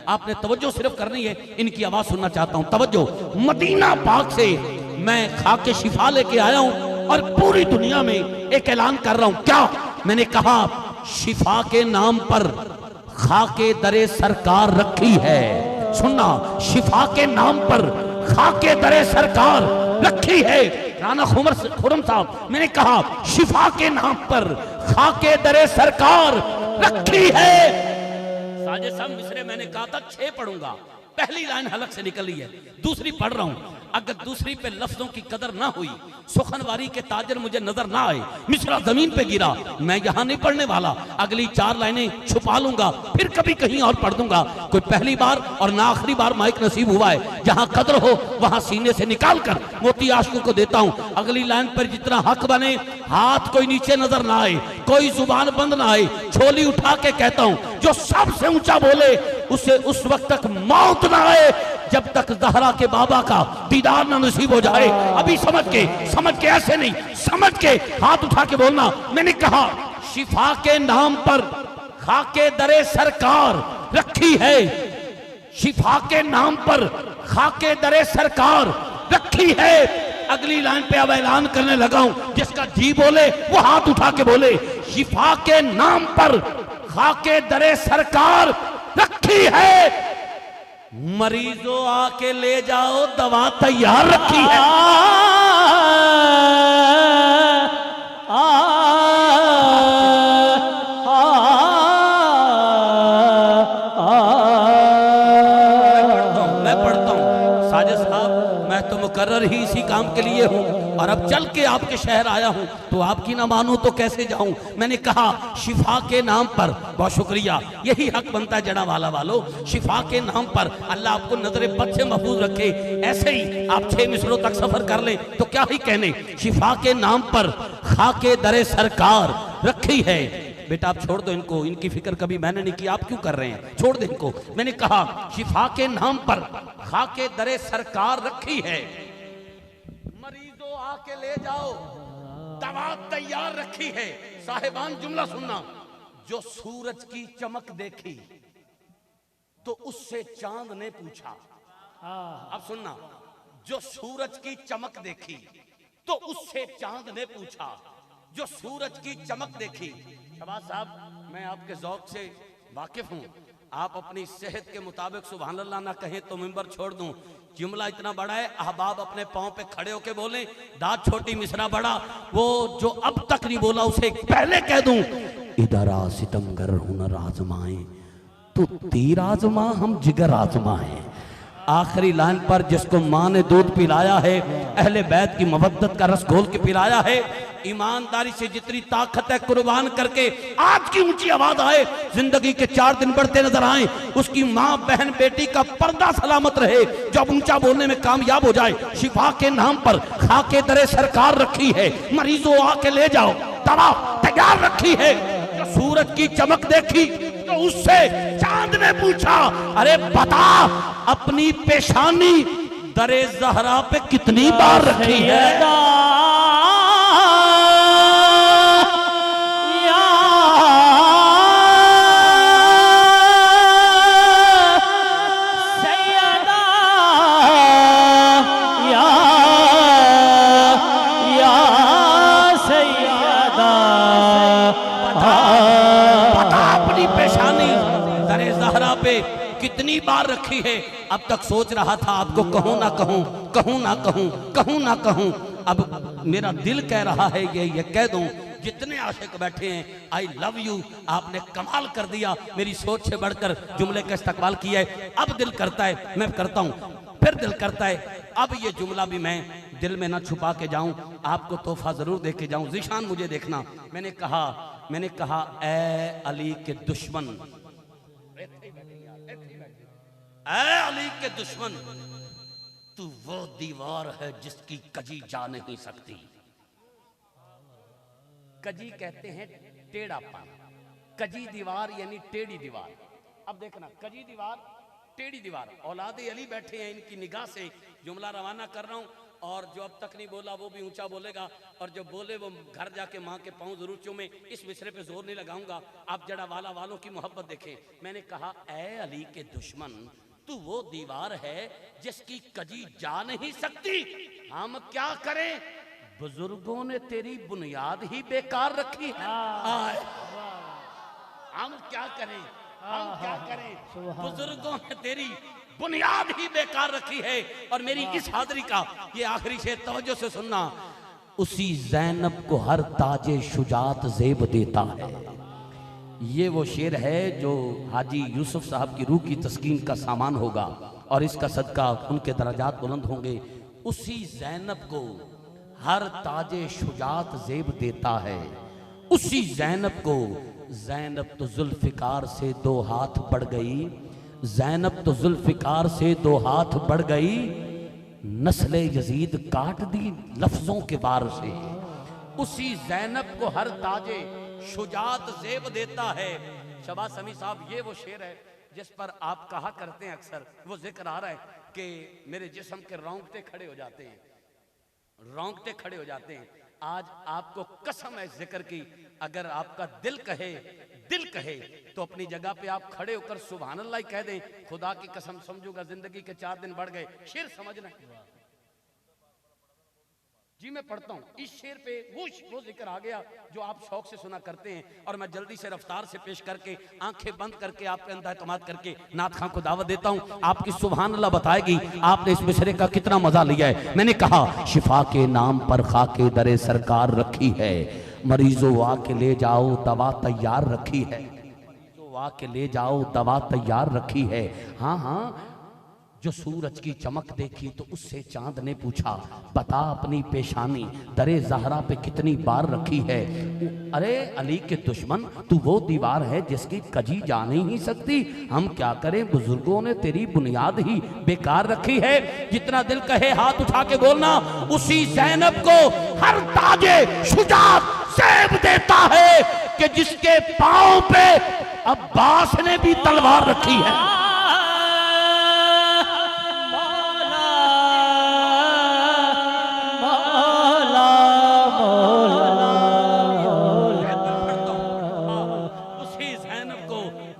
आपने तवज्जो सिर्फ करनी है, इनकी आवाज सुनना चाहता हूं। तवज्जो, मदीना पाक से मैं खाके शिफा लेके आया हूं और पूरी दुनिया में एक ऐलान कर रहा हूं। क्या? मैंने कहा शिफा के नाम पर खाके दरे सरकार रखी है। सुनना, शिफा के नाम पर खाके दरे सरकार रखी है। राना खुर्रम साहब, मैंने कहा शिफा के नाम पर खाके दरे सरकार रखी है। साजिद साहब मिसरे मैंने कहा था 6 पढ़ूंगा, पहली लाइन हलक से निकली है, दूसरी पढ़ रहा हूं। अगर दूसरी पे लफ्जों की कदर ना हुई, सुखनवारी के ताजर मुझे नजर ना आए, मिसरा जमीन पे गिरा, मैं यहां नहीं पढ़ने वाला। अगली 4 लाइनें छुपा लूंगा, फिर कभी कहीं और पढ़ दूंगा। कोई पहली बार और ना आखिरी बार माइक नसीब हुआ है। जहां कदर हो वहां सीने से निकाल कर मोती आशिकों को देता हूं। अगली लाइन पर जितना हक बने, हाथ कोई नीचे नजर ना आए, कोई जुबान बंद ना आए, छोली उठा के कहता हूं, जो सबसे ऊंचा बोले उसे उस वक्त तक मौत ना आए जब तक ज़हरा के बाबा का दीदार ना नसीब हो जाए। अभी समझ के ऐसे नहीं, समझ के हाथ उठा के बोलना। मैंने कहा शिफा के नाम पर खाके दरे सरकार रखी है। शिफा के नाम पर खाके दरे सरकार रखी है। अगली लाइन पे अब ऐलान करने लगा हूं, जिसका जी बोले वो हाथ उठा के बोले, शिफा के नाम पर खाके दरे सरकार रखी है। मरीजों आके ले जाओ, दवा तैयार रखी है। मैं पढ़ता हूं साजिद साहब, मैं तो मुकर्रर ही इसी काम के लिए हूं, और अब चल के आपके शहर आया हूं, तो आपकी ना मानूं तो कैसे जाऊं। मैंने कहा शिफा के नाम पर, बहुत शुक्रिया, यही हक बनता है जड़ा वाला वालों, शिफा के नाम पर अल्लाह आपको नजरे बद से महफूज रखे। ऐसे ही आप 6 मिसरों तक सफर कर लें तो क्या ही कहने। शिफा के नाम पर खाके दरे सरकार रखी है। बेटा आप छोड़ दो इनको, इनकी फिक्र कभी मैंने नहीं की, आप क्यों कर रहे हैं, छोड़ दो इनको। मैंने कहा शिफा के नाम पर खाके दरे सरकार रखी है। मरीजों आके ले जाओ, दवा तैयार रखी है। साहिबान जुमला सुनना, जो सूरज की चमक देखी तो उससे चांद ने पूछा। अब सुनना, जो सूरज की चमक देखी तो उससे चांद ने पूछा। जो सूरज की चमक देखी। शबाज साहब, मैं आपके ज़ौक़ से वाकिफ हूं, आप अपनी सेहत के मुताबिक सुभान अल्लाह ना कहें तो मिंबर छोड़ दूं। जुमला इतना बड़ा है, अहबाब अपने पांव पे खड़े होके बोले, दाद छोटी मिसरा बड़ा, वो जो अब तक नहीं बोला उसे पहले कह दूं। इधर आ सितमगर हुनर आजमाए, तू तीर आजमा हम जिगर आजमाए। आखिरी लाइन पर जिसको माँ ने दूध पिलाया है, अहले बैत की मोहब्बत का रस घोल के पिलाया है, ईमानदारी से जितनी ताकत है कुर्बान करके आज की ऊंची आवाज आए, जिंदगी के 4 दिन बढ़ते नजर आए, उसकी माँ बहन बेटी का पर्दा सलामत रहे, जब ऊंचा बोलने में कामयाब हो जाए। शिफा के नाम पर खाके दरे सरकार रखी है। मरीजों आके ले जाओ, दवा तैयार रखी है। जो सूरज की चमक देखी तो उससे चांद ने पूछा, अरे बता अपनी पेशानी दरे ज़हरा पे कितनी बार रखी है। कितनी बार रखी है। अब तक सोच रहा था आपको कहूं ना कहूं, कहूं ना कहूं, कहूं ना कहूं, अब मेरा दिल कह रहा है ये कह दूं। जितने आशिक बैठे हैं, आई लव यू, आपने कमाल कर दिया, मेरी सोच से बढ़कर जुमले का इस्तकबाल किया है। अब दिल करता है मैं करता हूं, फिर दिल करता है अब ये जुमला भी मैं दिल में ना छुपा के जाऊं, आपको तोहफा जरूर दे के जाऊं। ज़ीशान मुझे देखना, मैंने कहा ए अली के दुश्मन, ऐ अली के दुश्मन, तू वो दीवार है जिसकी कजी जा नहीं सकती। कजी कहते हैं टेढ़ापन, कजी दीवार यानी टेढ़ी दीवार। अब देखना, कजी दीवार, टेढ़ी दीवार। औलादे अली बैठे हैं, इनकी निगाह से जुमला रवाना कर रहा हूं। और जो अब तक नहीं बोला वो भी ऊंचा बोलेगा, और जो बोले वो घर जाके माँ के पाँव जरूर चूमे। इस मिसरे पे जोर नहीं लगाऊंगा, आप जड़ा वाला वालों की मोहब्बत देखें। मैंने कहा, ऐ अली के दुश्मन, तू वो दीवार है जिसकी कजी जा नहीं सकती, हम क्या करें? बुजुर्गों ने तेरी बुनियाद ही बेकार रखी है। हम क्या करें, हम क्या करें? बुजुर्गों ने तेरी बुनियाद ही बेकार रखी है। और मेरी इस हाजिरी का ये आखिरी शेर तवज्जो से सुनना। उसी ज़ैनब को हर ताजे शुजात ज़ेब देता है। ये वो शेर है जो हाजी यूसुफ साहब की रूह की तस्कीन का सामान होगा और इसका सदका उनके दर्जात बुलंद होंगे। उसी ज़ैनब को हर ताजे शुजात ज़ेब देता है, उसी ज़ैनब को। ज़ैनब तो जुल्फ़िकार से दो हाथ बढ़ गई, ज़ैनब तो जुल्फ़िकार से दो हाथ बढ़ गई, नस्ले यजीद काट दी लफ्जों के बार से। उसी ज़ैनब को हर ताजे शुजात ज़ेब देता है। शबाज़ समी साहब, ये वो शेर है जिस पर आप कहा करते हैं अक्सर, वो जिक्र आ रहा है कि मेरे जिस्म के रोंगटे खड़े हो जाते हैं, रोंगटे खड़े हो जाते हैं। आज आपको कसम है जिक्र की, अगर आपका दिल कहे तो अपनी जगह पे आप खड़े होकर सुभान अल्लाह कह दें, खुदा की कसम समझूंगा जिंदगी के 4 दिन बढ़ गए। शेर समझना जी, मैं पढ़ता हूँ इस शेर पे वो जिक्र आ गया जो आप शौक से सुना करते हैं, और मैं जल्दी से रफ्तार से पेश करके आंखें बंद करके आपके अंदर एतमाद करके नात खां को दावत देता हूँ। आपकी सुभान अल्लाह बताएगी आपने इस मिसरे का कितना मजा लिया है। मैंने कहा, शिफा के नाम पर खाके दरे सरकार रखी है, मरीजों आके ले जाओ दवा तैयार रखी है, मरीजों आके ले जाओ दवा तैयार रखी है। हाँ हाँ, जो सूरज की चमक देखी तो उससे चांद ने पूछा, बता अपनी पेशानी दरे ज़हरा पे कितनी बार रखी है। अरे अली के दुश्मन, तू वो दीवार है जिसकी कजी जा नहीं सकती, हम क्या करें? बुजुर्गों ने तेरी बुनियाद ही बेकार रखी है। जितना दिल कहे हाथ उठा के बोलना, उसी ज़ैनब को हर ताजे शुजात ज़ेब देता है कि जिसके पांव पे अब्बास ने भी तलवार रखी है।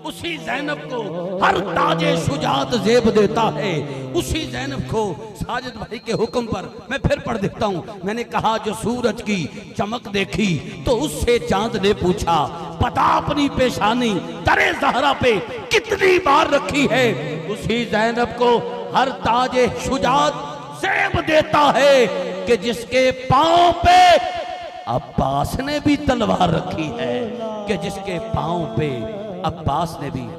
उसी ज़ैनब को हर ताजे शुजात ज़ेब देता है, उसी ज़ैनब को। साजिद भाई के हुक्म पर मैं फिर पढ़ देता हूँ। मैंने कहा, जो सूरज की चमक देखी तो उससे चांद ने पूछा, पता अपनी पेशानी दरे ज़हरा पे कितनी बार रखी है। उसी ज़ैनब को हर ताजे शुजात ज़ेब देता है कि जिसके पांव पे अब्बास ने भी तलवार रखी है, कि जिसके पांव पे अब्बास ने भी